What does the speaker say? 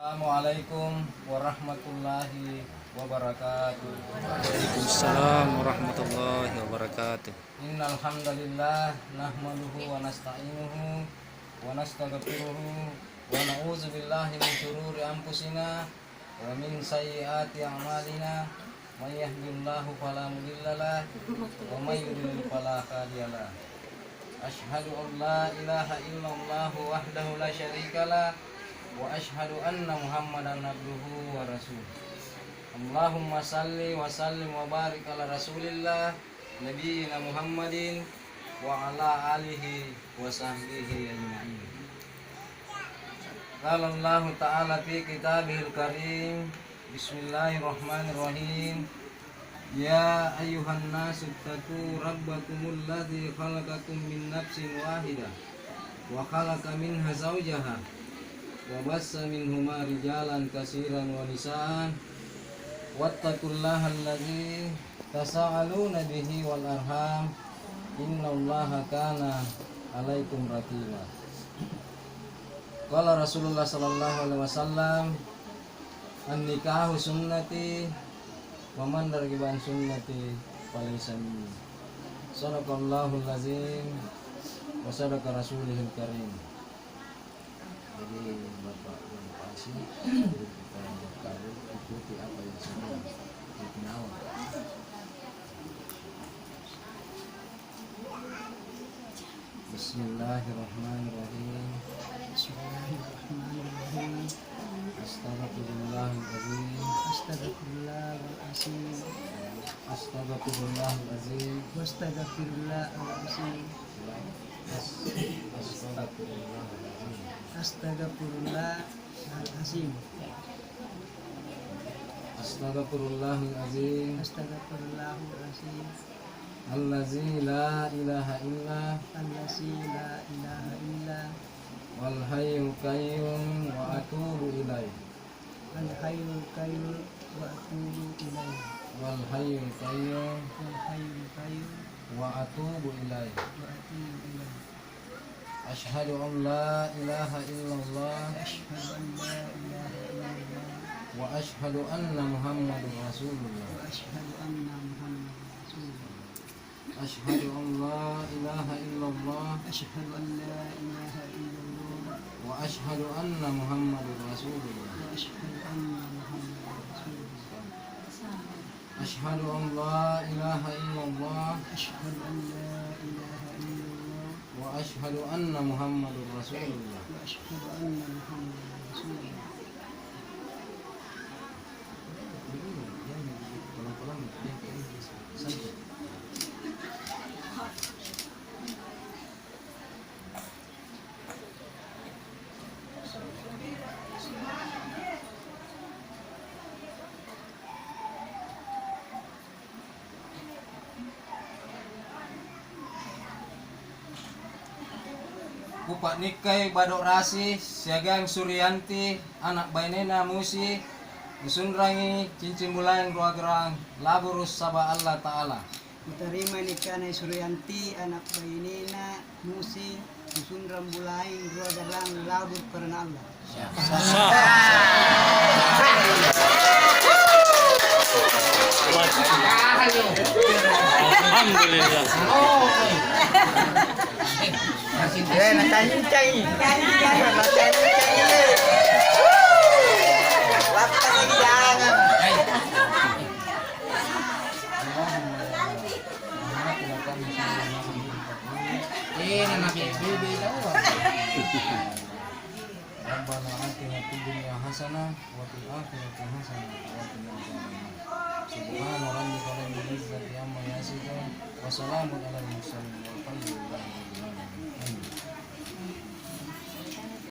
Assalamualaikum warahmatullahi wabarakatuh. Waalaikumsalam warahmatullahi wabarakatuh. Innal hamdalillah nahmaduhu wa nasta'inuhu wa nastaghfiruhu wa na'udzu billahi min shururi anfusina wa min sayyiati a'malina. May yahdihillahu fala mudhillalah wa may yudlil fala hadiyalah. Asyhadu an la ilaha illallah wahdahu la syarikalah wa asyhadu anna Muhammadan abduhu wa rasuluh. Allahumma salli wa sallim wa barik ala Rasulillah nabiyina Muhammadin wa ala alihi wa sahbihi ajma'in. Qala Allah ta'ala fi kitabihil karim. Bismillahirrahmanirrahim. Ya ayyuhan nasu taqu rabbakumul ladzi khalaqakum min nafsin wahidah wa khalaqa minha zawjaha wa bassa minhuma rijalan katsiran wa nisaan wattaqullaha allazi tasaaluna bihi wal arham innallaha kana alaikum raqiba. Qala Rasulullah sallallahu alaihi wasallam, an-nikahu sunnati wa man ragiba an sunnati falaysa minni. Sadaqallahul azim wa sadaqa rasulihil karim. Jadi Bapak dan Pak Asi, kita berkarir ikuti apa yang sudah dikenal. Bismillahirrahmanirrahim. Bismillahirrahmanirrahim. Astaghfirullahaladzim. Astagfirullahaladzim. Astaghfirullahaladzim. Wastaghfirullahaladzim. Astaghfirullahaladzim. Astagfirullahaladzim. Astaghfirullahaladzim. Astagfirullahaladzim. Allazi la ilaha illa Allazi la ilaha illa wal hayyul qayyum wa atubu ilaih. al hayyul qayyum wa atubu ilaih. Wal hayyul qayyum Wal hayyul qayyum wa atubu ilaih. wa atubu ilaih. Asyhadu an la ilaha illallah Asyhadu an la ilaha illallah wa asyhadu anna Muhammadur Rasulullah. wa asyhadu anna Muhammadar Rasulullah. Asyhadu an la ilaha illallah Asyhadu an la ilaha illallah wa asyhadu anna Muhammadur Rasulullah. wa asyhadu anna Muhammadar Rasulullah. Asyhadu an la ilaha illallah Asyhadu an la ilaha illallah wa asyhadu anna Muhammadur Rasulullah. wa asyhadu anna Muhammadar Rasulullah. Pelan-pelan santai. Bupak Nikai Badok Rasi Siagang Suryanti anak Bainena Musi Disunrangi cincin bulan Ruagerang Laburus Sabah Allah Ta'ala. Diterima nikahnya Suryanti anak Bainena Musi dusun Rambulaing dua garang labur karena Allah. Alhamdulillah. Rabbana atina fid dunya hasanah wa fil akhirati hasanah wa qina adzabannar. Subhana rabbika rabbil izzati amma yasifun wa salamun alal mursalin walhamdulillahi rabbil alamin. Amin.